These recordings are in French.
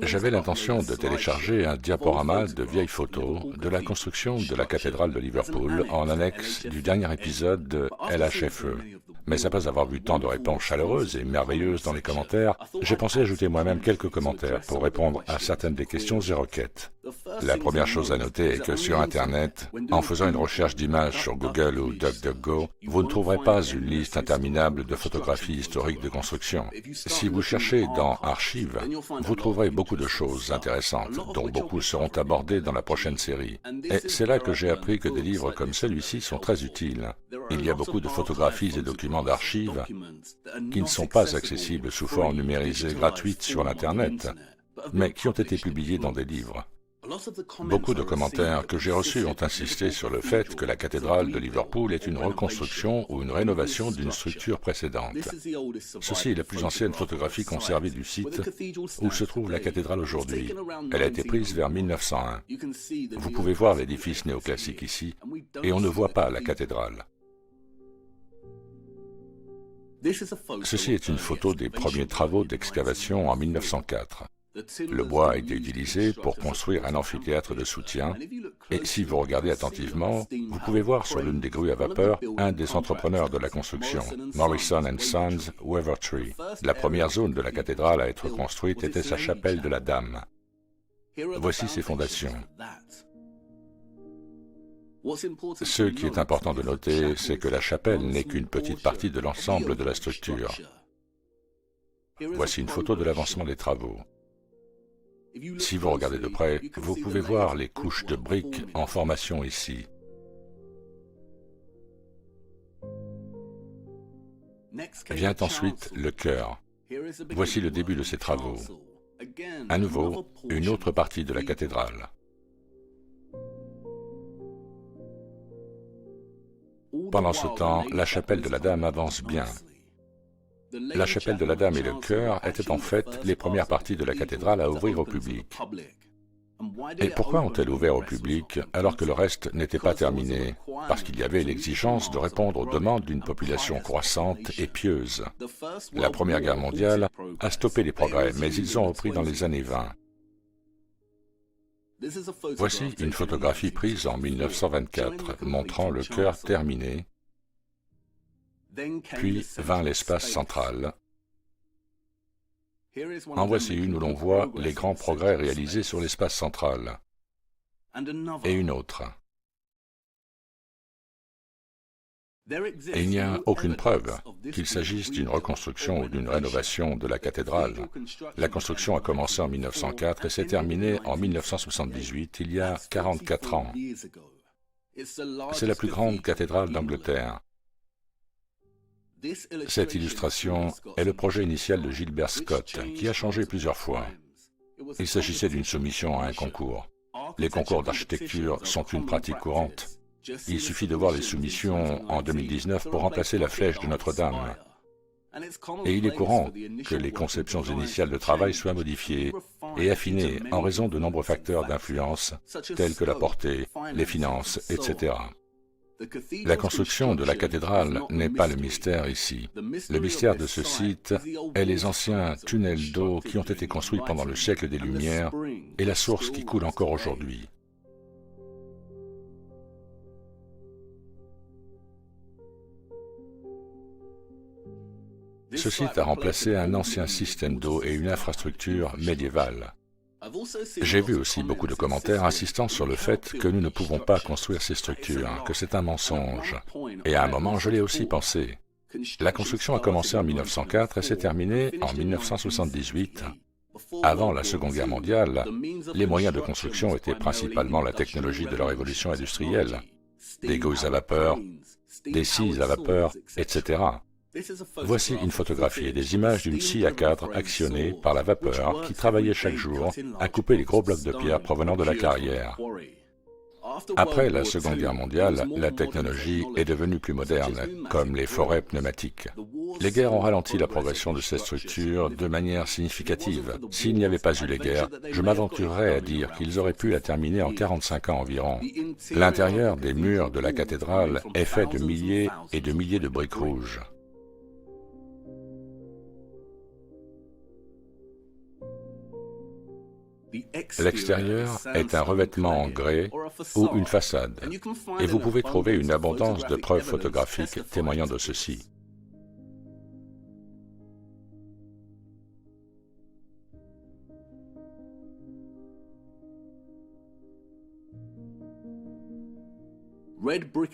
J'avais l'intention de télécharger un diaporama de vieilles photos de la construction de la cathédrale de Liverpool en annexe du dernier épisode de LHFE. Mais après avoir vu tant de réponses chaleureuses et merveilleuses dans les commentaires, j'ai pensé ajouter moi-même quelques commentaires pour répondre à certaines des questions et requêtes. La première chose à noter est que sur Internet, en faisant une recherche d'images sur Google ou DuckDuckGo, vous ne trouverez pas une liste interminable de photographies historiques de construction. Si vous cherchez dans Archives, vous trouverez beaucoup de choses intéressantes, dont beaucoup seront abordées dans la prochaine série. Et c'est là que j'ai appris que des livres comme celui-ci sont très utiles. Il y a beaucoup de photographies et documents d'archives qui ne sont pas accessibles sous forme numérisée gratuite sur l'Internet, mais qui ont été publiés dans des livres. Beaucoup de commentaires que j'ai reçus ont insisté sur le fait que la cathédrale de Liverpool est une reconstruction ou une rénovation d'une structure précédente. Ceci est la plus ancienne photographie conservée du site où se trouve la cathédrale aujourd'hui. Elle a été prise vers 1901. Vous pouvez voir l'édifice néoclassique ici, et on ne voit pas la cathédrale. Ceci est une photo des premiers travaux d'excavation en 1904. Le bois a été utilisé pour construire un amphithéâtre de soutien, et si vous regardez attentivement, vous pouvez voir sur l'une des grues à vapeur un des entrepreneurs de la construction, Morrison & Sons, Wavertree. La première zone de la cathédrale à être construite était sa chapelle de la Dame. Voici ses fondations. Ce qui est important de noter, c'est que la chapelle n'est qu'une petite partie de l'ensemble de la structure. Voici une photo de l'avancement des travaux. Si vous regardez de près, vous pouvez voir les couches de briques en formation ici. Vient ensuite le chœur. Voici le début de ces travaux. À nouveau, une autre partie de la cathédrale. Pendant ce temps, la chapelle de la Dame avance bien. La chapelle de la Dame et le chœur étaient en fait les premières parties de la cathédrale à ouvrir au public. Et pourquoi ont-elles ouvert au public alors que le reste n'était pas terminé? Parce qu'il y avait l'exigence de répondre aux demandes d'une population croissante et pieuse. La Première Guerre mondiale a stoppé les progrès, mais ils ont repris dans les années 20. Voici une photographie prise en 1924 montrant le chœur terminé. Puis vint l'espace central. En voici une où l'on voit les grands progrès réalisés sur l'espace central. Et une autre. Et il n'y a aucune preuve qu'il s'agisse d'une reconstruction ou d'une rénovation de la cathédrale. La construction a commencé en 1904 et s'est terminée en 1978, il y a 44 ans. C'est la plus grande cathédrale d'Angleterre. Cette illustration est le projet initial de Gilbert Scott, qui a changé plusieurs fois. Il s'agissait d'une soumission à un concours. Les concours d'architecture sont une pratique courante. Il suffit de voir les soumissions en 2019 pour remplacer la flèche de Notre-Dame. Et il est courant que les conceptions initiales de travail soient modifiées et affinées en raison de nombreux facteurs d'influence, tels que la portée, les finances, etc. La construction de la cathédrale n'est pas le mystère ici. Le mystère de ce site est les anciens tunnels d'eau qui ont été construits pendant le siècle des Lumières et la source qui coule encore aujourd'hui. Ce site a remplacé un ancien système d'eau et une infrastructure médiévale. J'ai vu aussi beaucoup de commentaires insistant sur le fait que nous ne pouvons pas construire ces structures, que c'est un mensonge. Et à un moment, je l'ai aussi pensé. La construction a commencé en 1904 et s'est terminée en 1978. Avant la Seconde Guerre mondiale, les moyens de construction étaient principalement la technologie de la révolution industrielle, des grues à vapeur, des scies à vapeur, etc. Voici une photographie et des images d'une scie à cadre actionnée par la vapeur qui travaillait chaque jour à couper les gros blocs de pierre provenant de la carrière. Après la Seconde Guerre mondiale, la technologie est devenue plus moderne, comme les forêts pneumatiques. Les guerres ont ralenti la progression de ces structures de manière significative. S'il n'y avait pas eu les guerres, je m'aventurerais à dire qu'ils auraient pu la terminer en 45 ans environ. L'intérieur des murs de la cathédrale est fait de milliers et de milliers de briques rouges. L'extérieur est un revêtement en grès ou une façade, et vous pouvez trouver une abondance de preuves photographiques témoignant de ceci.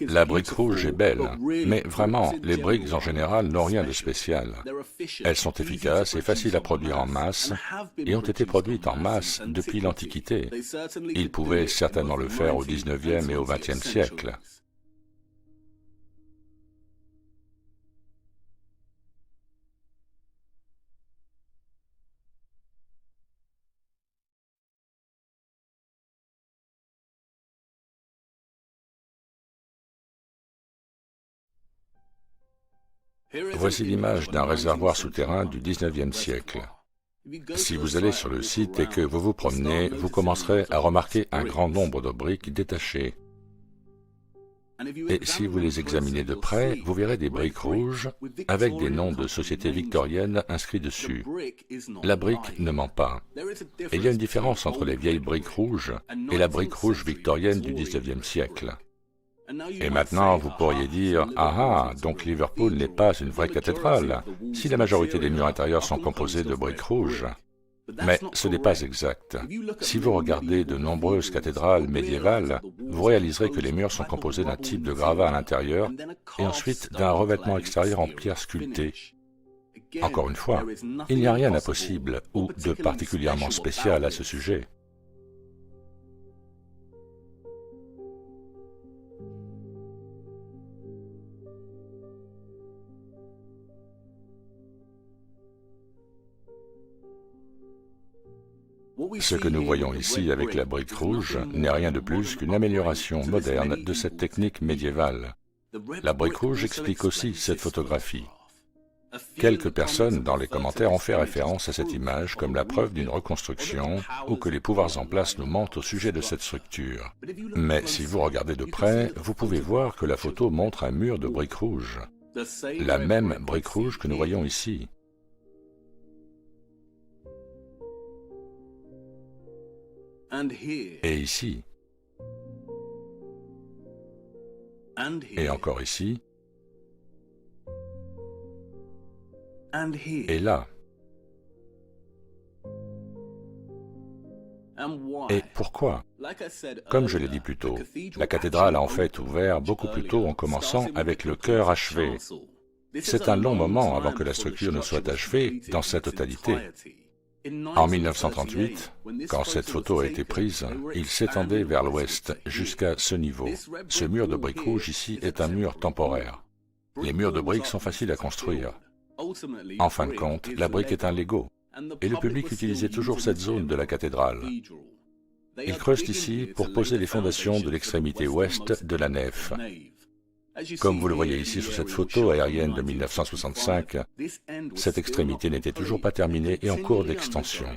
La brique rouge est belle, mais vraiment, les briques en général n'ont rien de spécial. Elles sont efficaces et faciles à produire en masse, et ont été produites en masse depuis l'Antiquité. Ils pouvaient certainement le faire au XIXe et au XXe siècle. Voici l'image d'un réservoir souterrain du XIXe siècle. Si vous allez sur le site et que vous vous promenez, vous commencerez à remarquer un grand nombre de briques détachées. Et si vous les examinez de près, vous verrez des briques rouges avec des noms de sociétés victoriennes inscrits dessus. La brique ne ment pas. Et il y a une différence entre les vieilles briques rouges et la brique rouge victorienne du XIXe siècle. Et maintenant, vous pourriez dire, « Ah ah, donc Liverpool n'est pas une vraie cathédrale, si la majorité des murs intérieurs sont composés de briques rouges. » Mais ce n'est pas exact. Si vous regardez de nombreuses cathédrales médiévales, vous réaliserez que les murs sont composés d'un type de gravat à l'intérieur et ensuite d'un revêtement extérieur en pierre sculptée. Encore une fois, il n'y a rien d'impossible ou de particulièrement spécial à ce sujet. Ce que nous voyons ici avec la brique rouge n'est rien de plus qu'une amélioration moderne de cette technique médiévale. La brique rouge explique aussi cette photographie. Quelques personnes dans les commentaires ont fait référence à cette image comme la preuve d'une reconstruction ou que les pouvoirs en place nous mentent au sujet de cette structure. Mais si vous regardez de près, vous pouvez voir que la photo montre un mur de briques rouges. La même brique rouge que nous voyons ici. Et ici, et encore ici, et là. Et pourquoi? Comme je l'ai dit plus tôt, la cathédrale a en fait ouvert beaucoup plus tôt en commençant avec le chœur achevé. C'est un long moment avant que la structure ne soit achevée dans sa totalité. En 1938, quand cette photo a été prise, il s'étendait vers l'ouest jusqu'à ce niveau. Ce mur de briques rouges ici est un mur temporaire. Les murs de briques sont faciles à construire. En fin de compte, la brique est un Lego, et le public utilisait toujours cette zone de la cathédrale. Ils creusent ici pour poser les fondations de l'extrémité ouest de la nef. Comme vous le voyez ici sur cette photo aérienne de 1965, cette extrémité n'était toujours pas terminée et en cours d'extension.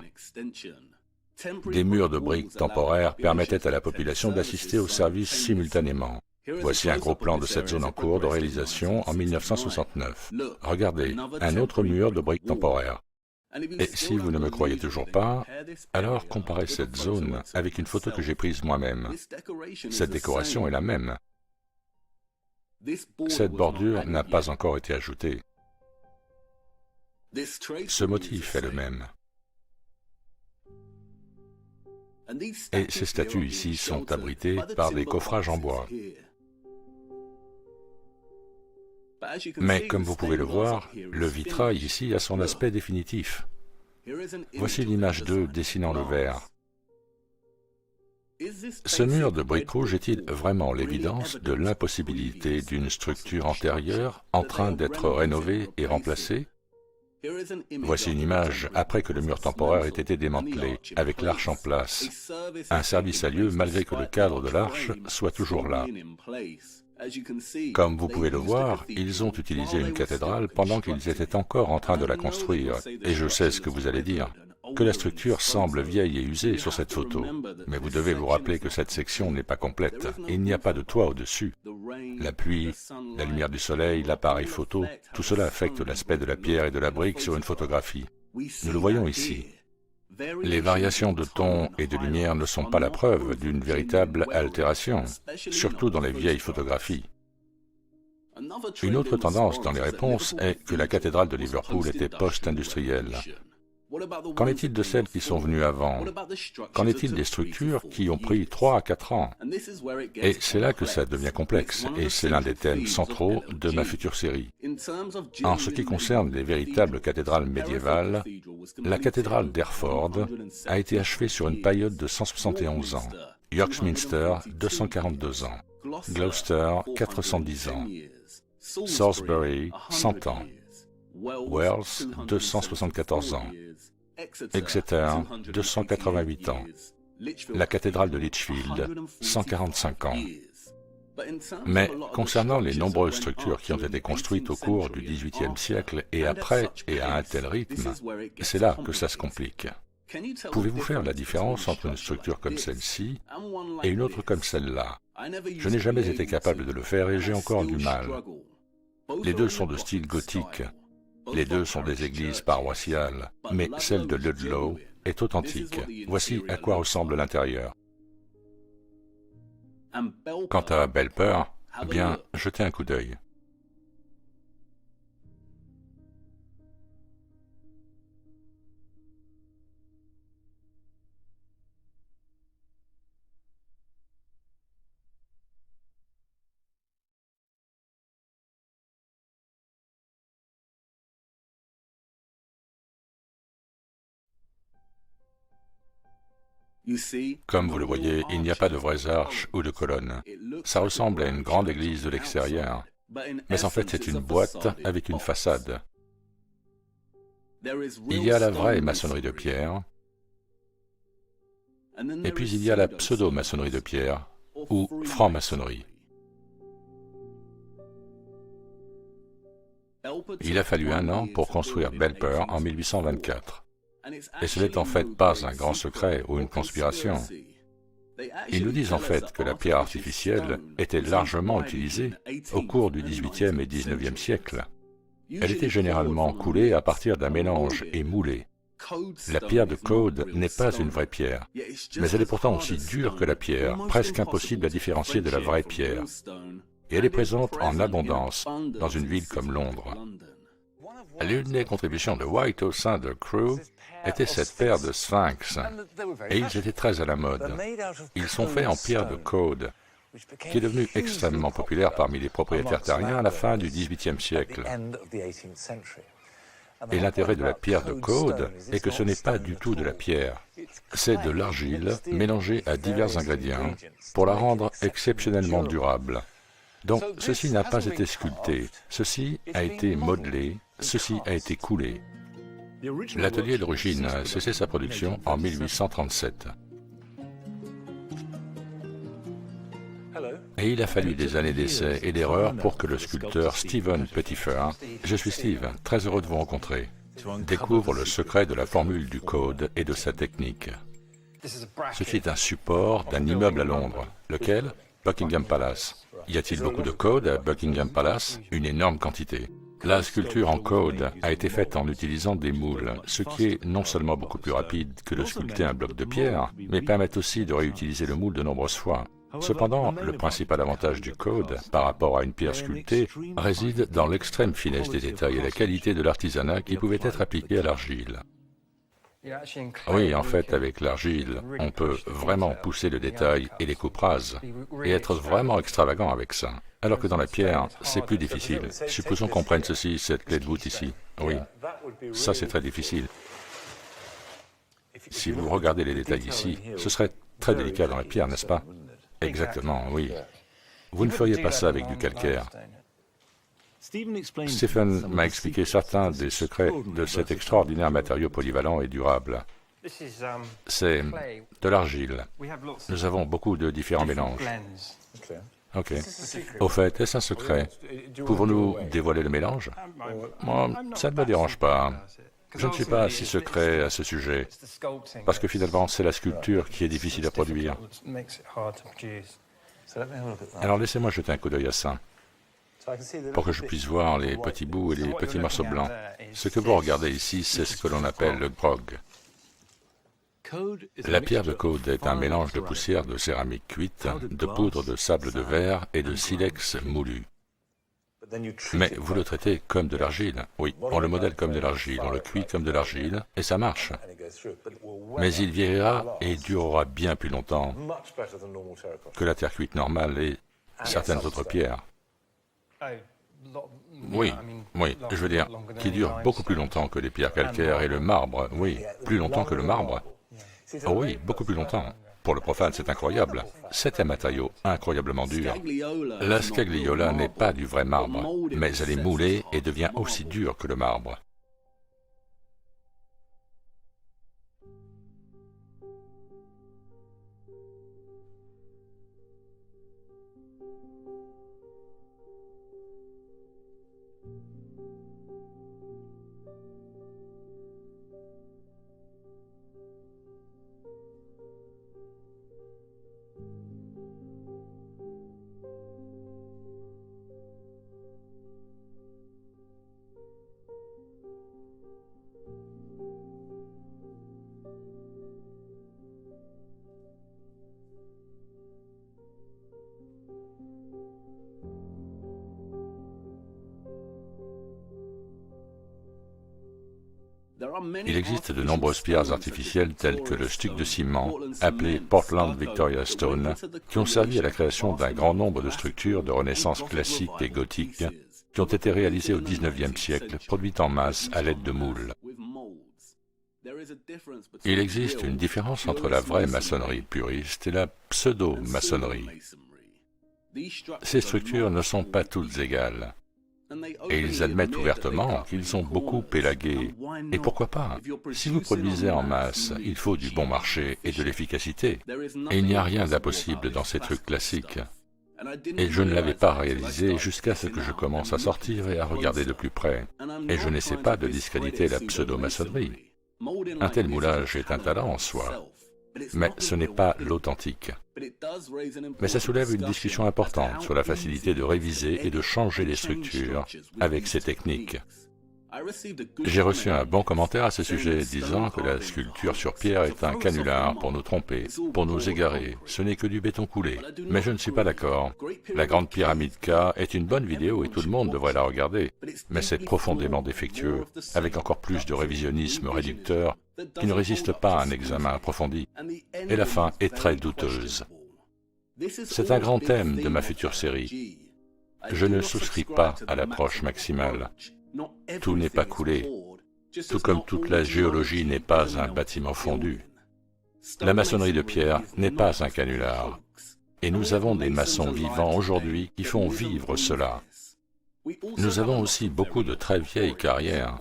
Des murs de briques temporaires permettaient à la population d'assister au service simultanément. Voici un gros plan de cette zone en cours de réalisation en 1969. Regardez, un autre mur de briques temporaires. Et si vous ne me croyez toujours pas, alors comparez cette zone avec une photo que j'ai prise moi-même. Cette décoration est la même. Cette bordure n'a pas encore été ajoutée. Ce motif est le même. Et ces statues ici sont abritées par des coffrages en bois. Mais comme vous pouvez le voir, le vitrail ici a son aspect définitif. Voici l'image 2 dessinant le verre. Ce mur de briques rouges est-il vraiment l'évidence de l'impossibilité d'une structure antérieure en train d'être rénovée et remplacée? Voici une image après que le mur temporaire ait été démantelé, avec l'arche en place. Un service a lieu malgré que le cadre de l'arche soit toujours là. Comme vous pouvez le voir, ils ont utilisé une cathédrale pendant qu'ils étaient encore en train de la construire. Et je sais ce que vous allez dire, que la structure semble vieille et usée sur cette photo. Mais vous devez vous rappeler que cette section n'est pas complète. Il n'y a pas de toit au-dessus. La pluie, la lumière du soleil, l'appareil photo, tout cela affecte l'aspect de la pierre et de la brique sur une photographie. Nous le voyons ici. Les variations de ton et de lumière ne sont pas la preuve d'une véritable altération, surtout dans les vieilles photographies. Une autre tendance dans les réponses est que la cathédrale de Liverpool était post-industrielle. Qu'en est-il de celles qui sont venues avant? Qu'en est-il des structures qui ont pris 3 à 4 ans? Et c'est là que ça devient complexe, et c'est l'un des thèmes centraux de ma future série. En ce qui concerne les véritables cathédrales médiévales, la cathédrale d'Hereford a été achevée sur une période de 171 ans, York Minster 242 ans, Gloucester 410 ans, Salisbury 100 ans, Wells 274 ans, Exeter 288 ans, la cathédrale de Lichfield 145 ans. Mais concernant les nombreuses structures qui ont été construites au cours du XVIIIe siècle et après et à un tel rythme, c'est là que ça se complique. Pouvez-vous faire la différence entre une structure comme celle-ci et une autre comme celle-là? Je n'ai jamais été capable de le faire et j'ai encore du mal. Les deux sont de style gothique. Les deux sont des églises paroissiales, mais celle de Ludlow est authentique. Voici à quoi ressemble l'intérieur. Quant à Belper, bien, jetez un coup d'œil. Comme vous le voyez, il n'y a pas de vraies arches ou de colonnes. Ça ressemble à une grande église de l'extérieur, mais en fait c'est une boîte avec une façade. Il y a la vraie maçonnerie de pierre, et puis il y a la pseudo-maçonnerie de pierre, ou franc-maçonnerie. Il a fallu 1 an pour construire Belper en 1824. Et ce n'est en fait pas un grand secret ou une conspiration. Ils nous disent en fait que la pierre artificielle était largement utilisée au cours du XVIIIe et XIXe siècle. Elle était généralement coulée à partir d'un mélange et moulée. La pierre de Caude n'est pas une vraie pierre, mais elle est pourtant aussi dure que la pierre, presque impossible à différencier de la vraie pierre. Et elle est présente en abondance dans une ville comme Londres. L'une des contributions de White au sein de Crewe était cette paire de sphinx, et ils étaient très à la mode. Ils sont faits en pierre de Caude, qui est devenue extrêmement populaire parmi les propriétaires terriens à la fin du XVIIIe siècle. Et l'intérêt de la pierre de Caude est que ce n'est pas du tout de la pierre. C'est de l'argile mélangée à divers ingrédients pour la rendre exceptionnellement durable. Donc, ceci n'a pas été sculpté, ceci a été modelé, ceci a été coulé. L'atelier d'origine a cessé sa production en 1837. Et il a fallu des années d'essais et d'erreurs pour que le sculpteur Stephen Pettifer, je suis Steve, très heureux de vous rencontrer, découvre le secret de la formule du Caude et de sa technique. Ceci est un support d'un immeuble à Londres. Lequel? Buckingham Palace. Y a-t-il beaucoup de Caude à Buckingham Palace? Une énorme quantité. La sculpture en Caude a été faite en utilisant des moules, ce qui est non seulement beaucoup plus rapide que de sculpter un bloc de pierre, mais permet aussi de réutiliser le moule de nombreuses fois. Cependant, le principal avantage du Caude, par rapport à une pierre sculptée, réside dans l'extrême finesse des détails et la qualité de l'artisanat qui pouvait être appliqué à l'argile. Oui, en fait, avec l'argile, on peut vraiment pousser le détail et les coupes rases, et être vraiment extravagant avec ça. Alors que dans la pierre, c'est plus difficile. Supposons qu'on prenne ceci, cette clé de voûte ici. Oui, ça c'est très difficile. Si vous regardez les détails ici, ce serait très délicat dans la pierre, n'est-ce pas? Exactement, oui. Vous ne feriez pas ça avec du calcaire. Stephen m'a expliqué certains des secrets de cet extraordinaire matériau polyvalent et durable. C'est de l'argile. Nous avons beaucoup de différents mélanges. Ok. Au fait, est-ce un secret? Pouvons-nous dévoiler le mélange? Moi, ça ne me dérange pas. Je ne suis pas si secret à ce sujet, parce que finalement, c'est la sculpture qui est difficile à produire. Alors laissez-moi jeter un coup d'œil à ça, pour que je puisse voir les petits bouts et les petits morceaux blancs. Ce que vous regardez ici, c'est ce que l'on appelle le grog. La pierre de Caude est un mélange de poussière de céramique cuite, de poudre de sable de verre et de silex moulu. Mais vous le traitez comme de l'argile. Oui, on le modèle comme de l'argile, on le cuit comme de l'argile, et ça marche. Mais il vieillira et durera bien plus longtemps que la terre cuite normale et certaines autres pierres. Oui, je veux dire, qui dure beaucoup plus longtemps que les pierres calcaires et le marbre, oui, plus longtemps que le marbre. Oh oui, beaucoup plus longtemps. Pour le profane, c'est incroyable. C'est un matériau incroyablement dur. La scagliola n'est pas du vrai marbre, mais elle est moulée et devient aussi dure que le marbre. Il existe de nombreuses pierres artificielles telles que le stuc de ciment, appelé Portland Victoria Stone, qui ont servi à la création d'un grand nombre de structures de renaissance classique et gothique qui ont été réalisées au XIXe siècle, produites en masse à l'aide de moules. Il existe une différence entre la vraie maçonnerie puriste et la pseudo-maçonnerie. Ces structures ne sont pas toutes égales. Et ils admettent ouvertement qu'ils ont beaucoup élagué. Et pourquoi pas? Si vous produisez en masse, il faut du bon marché et de l'efficacité. Et il n'y a rien d'impossible dans ces trucs classiques. Et je ne l'avais pas réalisé jusqu'à ce que je commence à sortir et à regarder de plus près. Et je n'essaie pas de discréditer la pseudo-maçonnerie. Un tel moulage est un talent en soi. Mais ce n'est pas l'authentique. Mais ça soulève une discussion importante sur la facilité de réviser et de changer les structures avec ces techniques. J'ai reçu un bon commentaire à ce sujet disant que la sculpture sur pierre est un canular pour nous tromper, pour nous égarer, ce n'est que du béton coulé. Mais je ne suis pas d'accord. La Grande Pyramide K est une bonne vidéo et tout le monde devrait la regarder, mais c'est profondément défectueux, avec encore plus de révisionnisme réducteur qui ne résiste pas à un examen approfondi, et la fin est très douteuse. C'est un grand thème de ma future série. Je ne souscris pas à l'approche maximale. Tout n'est pas coulé, tout comme toute la géologie n'est pas un bâtiment fondu. La maçonnerie de pierre n'est pas un canular, et nous avons des maçons vivants aujourd'hui qui font vivre cela. Nous avons aussi beaucoup de très vieilles carrières.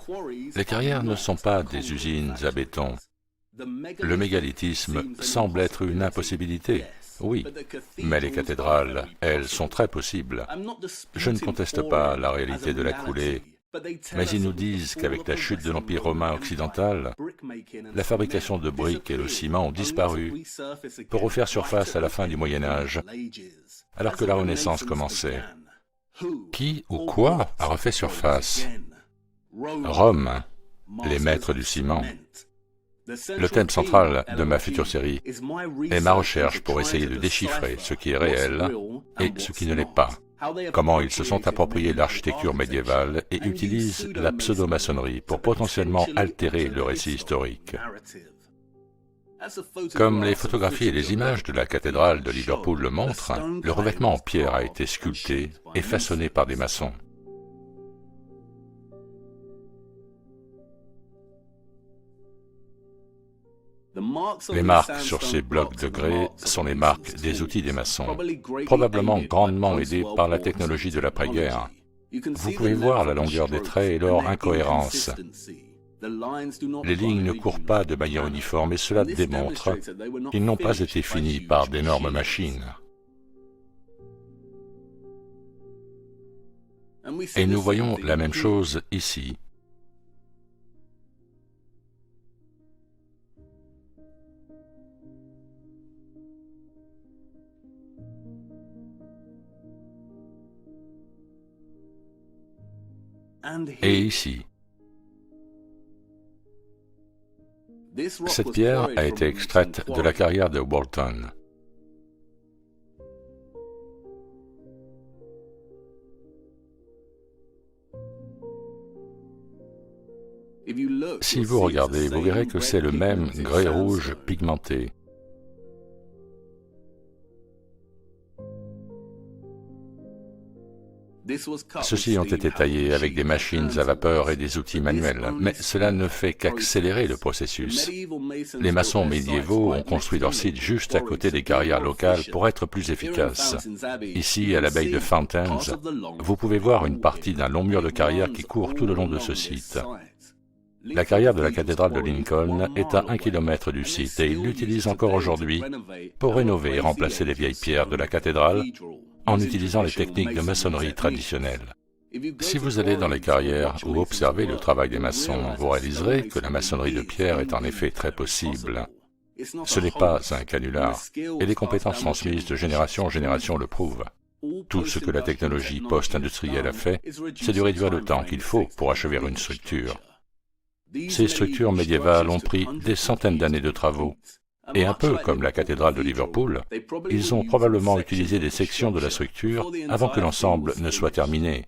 Les carrières ne sont pas des usines à béton. Le mégalithisme semble être une impossibilité, oui, mais les cathédrales, elles, sont très possibles. Je ne conteste pas la réalité de la coulée, mais ils nous disent qu'avec la chute de l'Empire romain occidental, la fabrication de briques et le ciment ont disparu pour refaire surface à la fin du Moyen Âge, alors que la Renaissance commençait. Qui ou quoi a refait surface? Rome, les maîtres du ciment. Le thème central de ma future série est ma recherche pour essayer de déchiffrer ce qui est réel et ce qui ne l'est pas. Comment ils se sont appropriés l'architecture médiévale et utilisent la pseudo-maçonnerie pour potentiellement altérer le récit historique. Comme les photographies et les images de la cathédrale de Liverpool le montrent, le revêtement en pierre a été sculpté et façonné par des maçons. Les marques sur ces blocs de grès sont les marques des outils des maçons, probablement grandement aidés par la technologie de l'après-guerre. Vous pouvez voir la longueur des traits et leur incohérence. Les lignes ne courent pas de manière uniforme et cela démontre qu'ils n'ont pas été finis par d'énormes machines. Et nous voyons la même chose ici. Et ici. Cette pierre a été extraite de la carrière de Walton. Si vous regardez, vous verrez que c'est le même grès-rouge pigmenté. Ceux-ci ont été taillés avec des machines à vapeur et des outils manuels, mais cela ne fait qu'accélérer le processus. Les maçons médiévaux ont construit leur site juste à côté des carrières locales pour être plus efficaces. Ici, à l'abbaye de Fountains, vous pouvez voir une partie d'un long mur de carrière qui court tout le long de ce site. La carrière de la cathédrale de Lincoln est à 1 kilomètre du site et ils l'utilisent encore aujourd'hui pour rénover et remplacer les vieilles pierres de la cathédrale en utilisant les techniques de maçonnerie traditionnelles. Si vous allez dans les carrières ou observez le travail des maçons, vous réaliserez que la maçonnerie de pierre est en effet très possible. Ce n'est pas un canular, et les compétences transmises de génération en génération le prouvent. Tout ce que la technologie post-industrielle a fait, c'est de réduire le temps qu'il faut pour achever une structure. Ces structures médiévales ont pris des centaines d'années de travaux, et un peu comme la cathédrale de Liverpool, ils ont probablement utilisé des sections de la structure avant que l'ensemble ne soit terminé.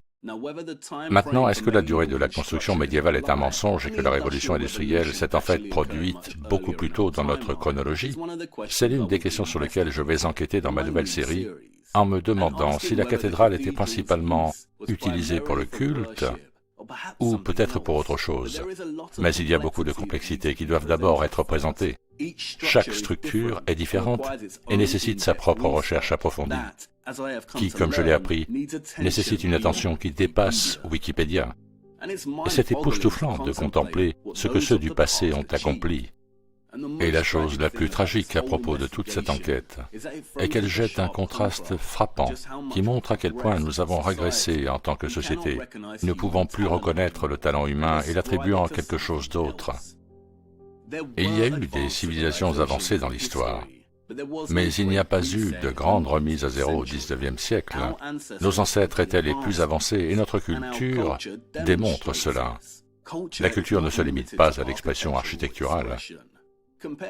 Maintenant, est-ce que la durée de la construction médiévale est un mensonge et que la révolution industrielle s'est en fait produite beaucoup plus tôt dans notre chronologie? C'est l'une des questions sur lesquelles je vais enquêter dans ma nouvelle série, en me demandant si la cathédrale était principalement utilisée pour le culte, ou peut-être pour autre chose. Mais il y a beaucoup de complexités qui doivent d'abord être présentées. Chaque structure est différente et nécessite sa propre recherche approfondie, qui, comme je l'ai appris, nécessite une attention qui dépasse Wikipédia. Et c'est époustouflant de contempler ce que ceux du passé ont accompli. Et la chose la plus tragique à propos de toute cette enquête est qu'elle jette un contraste frappant qui montre à quel point nous avons régressé en tant que société, ne pouvant plus reconnaître le talent humain et l'attribuant à quelque chose d'autre. Et il y a eu des civilisations avancées dans l'histoire, mais il n'y a pas eu de grande remise à zéro au XIXe siècle. Nos ancêtres étaient les plus avancés et notre culture démontre cela. La culture ne se limite pas à l'expression architecturale.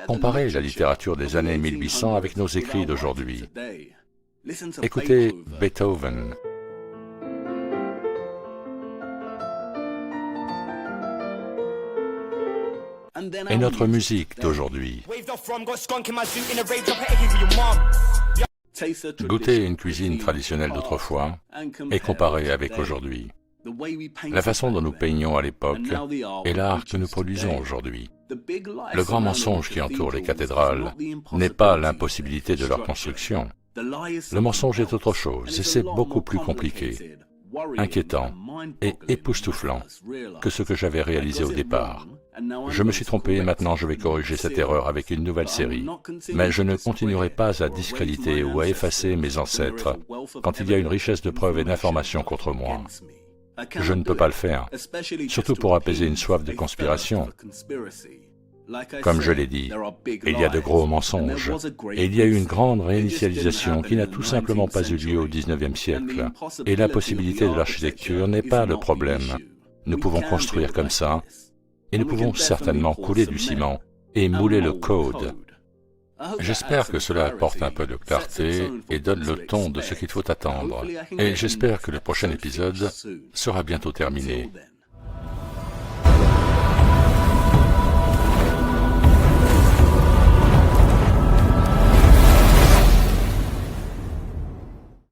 Comparez la littérature des années 1800 avec nos écrits d'aujourd'hui. Écoutez Beethoven. Et notre musique d'aujourd'hui. Goûtez une cuisine traditionnelle d'autrefois et comparez avec aujourd'hui. La façon dont nous peignons à l'époque et l'art que nous produisons aujourd'hui. Le grand mensonge qui entoure les cathédrales n'est pas l'impossibilité de leur construction. Le mensonge est autre chose et c'est beaucoup plus compliqué, inquiétant et époustouflant que ce que j'avais réalisé au départ. Je me suis trompé et maintenant je vais corriger cette erreur avec une nouvelle série. Mais je ne continuerai pas à discréditer ou à effacer mes ancêtres quand il y a une richesse de preuves et d'informations contre moi. Je ne peux pas le faire, surtout pour apaiser une soif de conspiration. Comme je l'ai dit, il y a de gros mensonges, et il y a eu une grande réinitialisation qui n'a tout simplement pas eu lieu au XIXe siècle. Et l'impossibilité de l'architecture n'est pas le problème. Nous pouvons construire comme ça, et nous pouvons certainement couler du ciment et mouler le code. J'espère que cela apporte un peu de clarté et donne le ton de ce qu'il faut attendre. Et j'espère que le prochain épisode sera bientôt terminé.